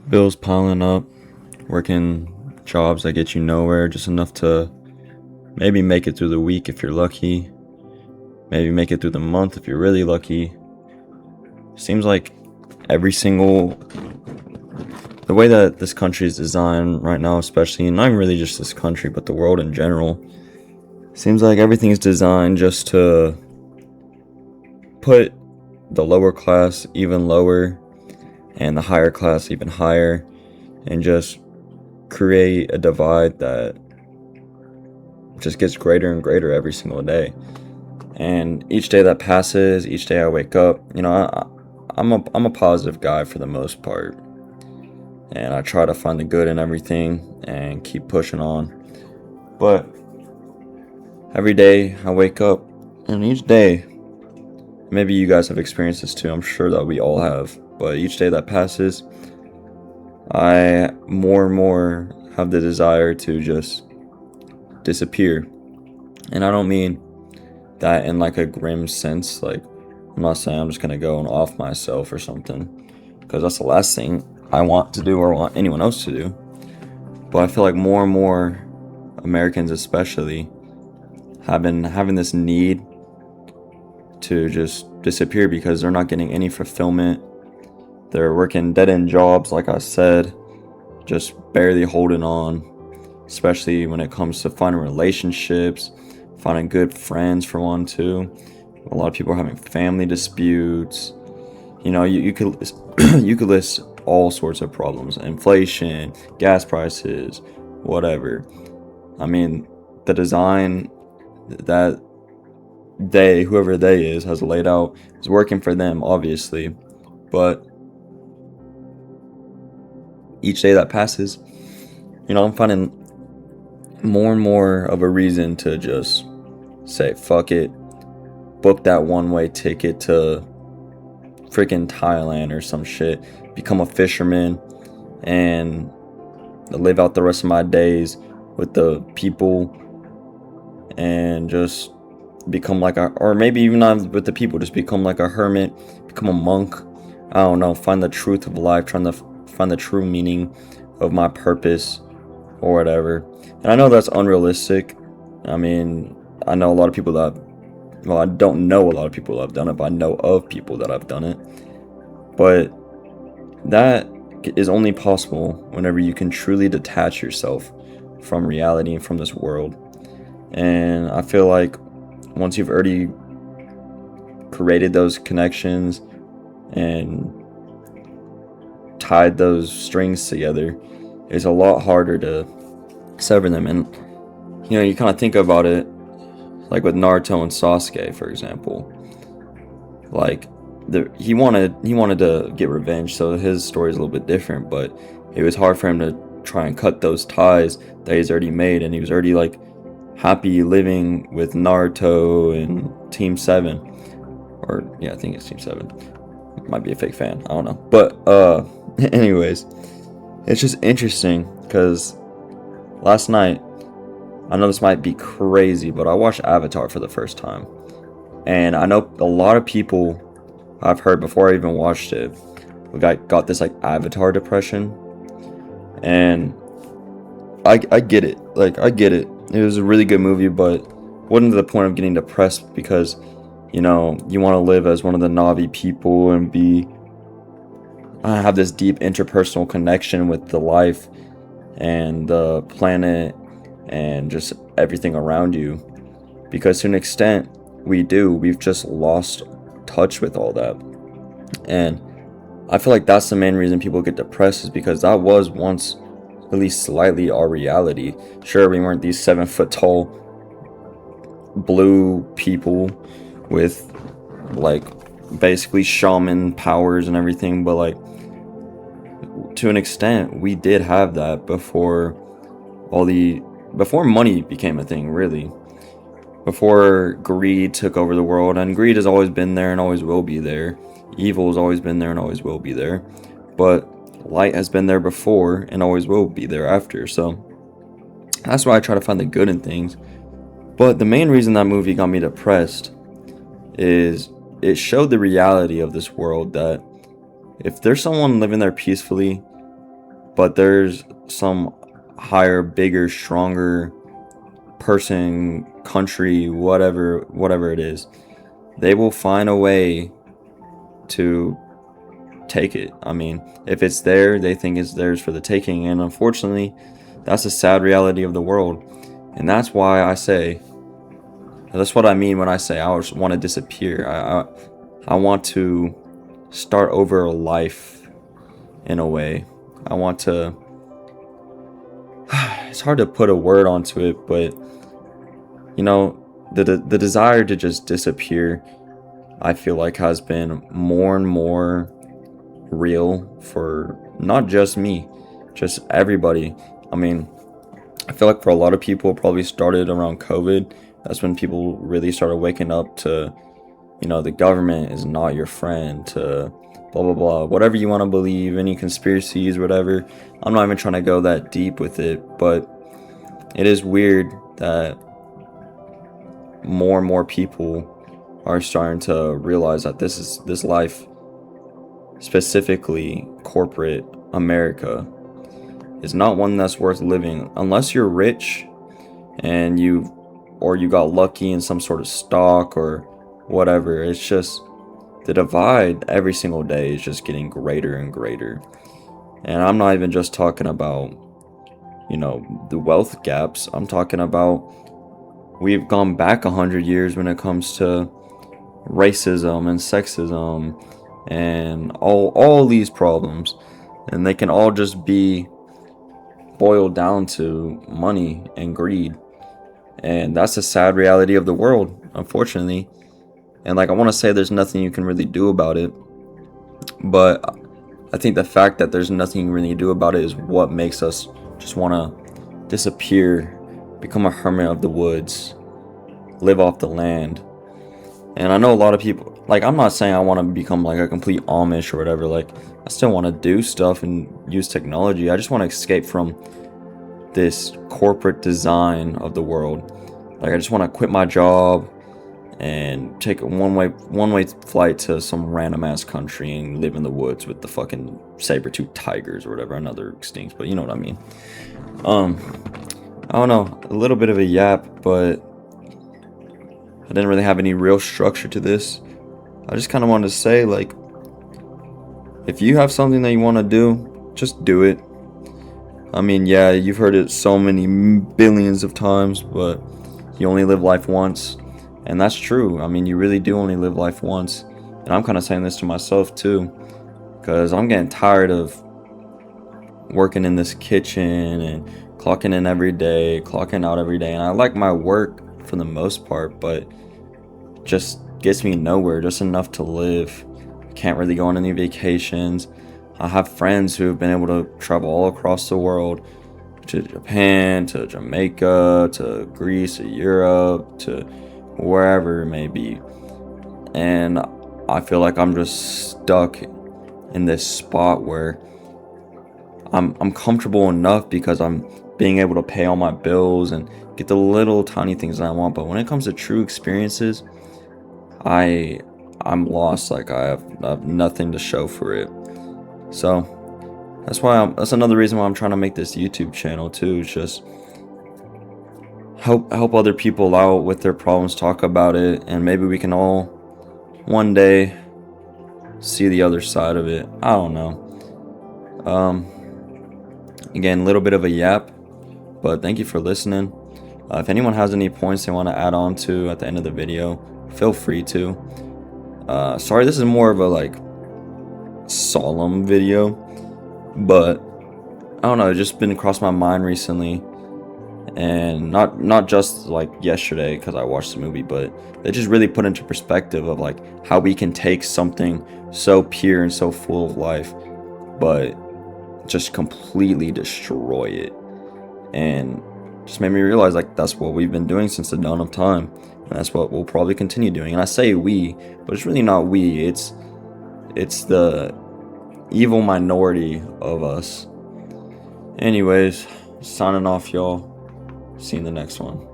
Bills piling up, working jobs that get you nowhere, just enough to maybe make it through the week if you're lucky, maybe make it through the month if you're really lucky. Seems like every single the way that this country is designed right now, especially, and not even really just this country, but the world in general, seems like everything is designed just to put the lower class even lower and the higher class even higher, and just create a divide that just gets greater and greater every single day. And each day that passes, each day I wake up, I'm a positive guy for the most part, and I try to find the good in everything and keep pushing on. But every day I wake up, and each day, maybe you guys have experienced this too. I'm sure that we all have. But each day that passes, I more and more have the desire to just disappear. And I don't mean that in like a grim sense. Like, I'm not saying I'm just gonna go and off myself or something, because that's the last thing I want to do or want anyone else to do. But I feel like more and more Americans, especially, have been having this need to just disappear because they're not getting any fulfillment. They're working dead end jobs, like I said, just barely holding on, especially when it comes to finding relationships, finding good friends for one too. A lot of people are having family disputes. You could you could list all sorts of problems: inflation, gas prices, whatever. I mean, the design that whoever they is, has laid out is working for them, obviously. But each day that passes, I'm finding more and more of a reason to just say, fuck it, book that one way ticket to freaking Thailand or some shit, become a fisherman, and live out the rest of my days with the people, and just become like or maybe even not with the people, just become like a hermit, become a monk. I don't know, find the truth of life, trying to find the true meaning of my purpose or whatever. And I know that's unrealistic. I mean, I know a lot of people that, well, I don't know a lot of people that have done it, but I know of people that have done it. But that is only possible whenever you can truly detach yourself from reality and from this world. And I feel like once you've already created those connections and tied those strings together, it's a lot harder to sever them. And you kind of think about it like with Naruto and Sasuke, for example. Like, he wanted to get revenge, so his story is a little bit different, but it was hard for him to try and cut those ties that he's already made, and he was already like happy living with Naruto and Team 7. Or yeah, I think it's Team 7. Might be a fake fan, I don't know. But anyways, it's just interesting because last night, I know this might be crazy, but I watched Avatar for the first time. And I know a lot of people, I've heard before I even watched it, got this like Avatar depression. And I get it. Like, I get it. It was a really good movie, but wasn't to the point of getting depressed because, you want to live as one of the Na'vi people and have this deep interpersonal connection with the life and the planet and just everything around you. Because to an extent, we've just lost touch with all that. And I feel like that's the main reason people get depressed, is because that was once at least slightly our reality. Sure, we weren't these 7 foot tall blue people with like basically shaman powers and everything, but like to an extent we did have that before before money became a thing, really. Before greed took over the world, and greed has always been there and always will be there. Evil has always been there and always will be there. But light has been there before and always will be there after. So that's why I try to find the good in things. But the main reason that movie got me depressed is it showed the reality of this world, that if there's someone living there peacefully but there's some higher, bigger, stronger person, country, whatever it is. They will find a way to take it. I mean, if it's there, they think it's theirs for the taking, and unfortunately, that's a sad reality of the world. And that's why I say, that's what I mean when I say I just want to disappear. I want to start over a life in a way. I want to. It's hard to put a word onto it, but you know, the desire to just disappear, I feel like has been more and more real for not just me, just everybody. I mean, I feel like for a lot of people, it probably started around COVID. That's when people really started waking up to, the government is not your friend, to blah, blah, blah. Whatever you want to believe, any conspiracies, whatever. I'm not even trying to go that deep with it, but it is weird that more and more people are starting to realize that this life, specifically corporate America, is not one that's worth living unless you're rich and you got lucky in some sort of stock or whatever. It's just the divide every single day is just getting greater and greater. And I'm not even just talking about, the wealth gaps. I'm talking about we've gone back 100 years when it comes to racism and sexism and all these problems, and they can all just be boiled down to money and greed. And that's a sad reality of the world, unfortunately. And I want to say there's nothing you can really do about it, but I think the fact that there's nothing you can really do about it is what makes us just want to disappear, become a hermit of the woods, live off the land. And I know a lot of people, I'm not saying I want to become a complete Amish or whatever. I still want to do stuff and use technology. I just want to escape from this corporate design of the world. I just want to quit my job and take a one-way flight to some random ass country and live in the woods with the fucking saber-toothed tigers or whatever. Another extinct, but you know what I mean. I don't know, a little bit of a yap, but I didn't really have any real structure to this. I just kind of wanted to say, if you have something that you want to do, just do it. I mean, yeah, you've heard it so many billions of times, but you only live life once. And that's true. I mean, you really do only live life once. And I'm kind of saying this to myself too, because I'm getting tired of working in this kitchen and clocking in every day, clocking out every day. And I like my work for the most part, but just gets me nowhere, just enough to live. Can't really go on any vacations. I have friends who have been able to travel all across the world, to Japan, to Jamaica, to Greece, to Europe, to wherever it may be. And I feel like I'm just stuck in this spot where I'm comfortable enough because I'm being able to pay all my bills and get the little tiny things that I want. But when it comes to true experiences, I'm lost. I have nothing to show for it. So that's another reason why I'm trying to make this YouTube channel too. It's just help other people out with their problems, talk about it, and maybe we can all one day see the other side of it. I don't know. Again, a little bit of a yap, but thank you for listening. If anyone has any points they want to add on to at the end of the video, feel free to. Sorry, this is more of a solemn video, but I don't know, it's just been across my mind recently, and not just yesterday because I watched the movie, but it just really put into perspective of how we can take something so pure and so full of life, but just completely destroy it. And just made me realize that's what we've been doing since the dawn of time, and that's what we'll probably continue doing. And I say we, but it's really not we, it's the evil minority of us. Anyways, signing off, y'all. See you in the next one.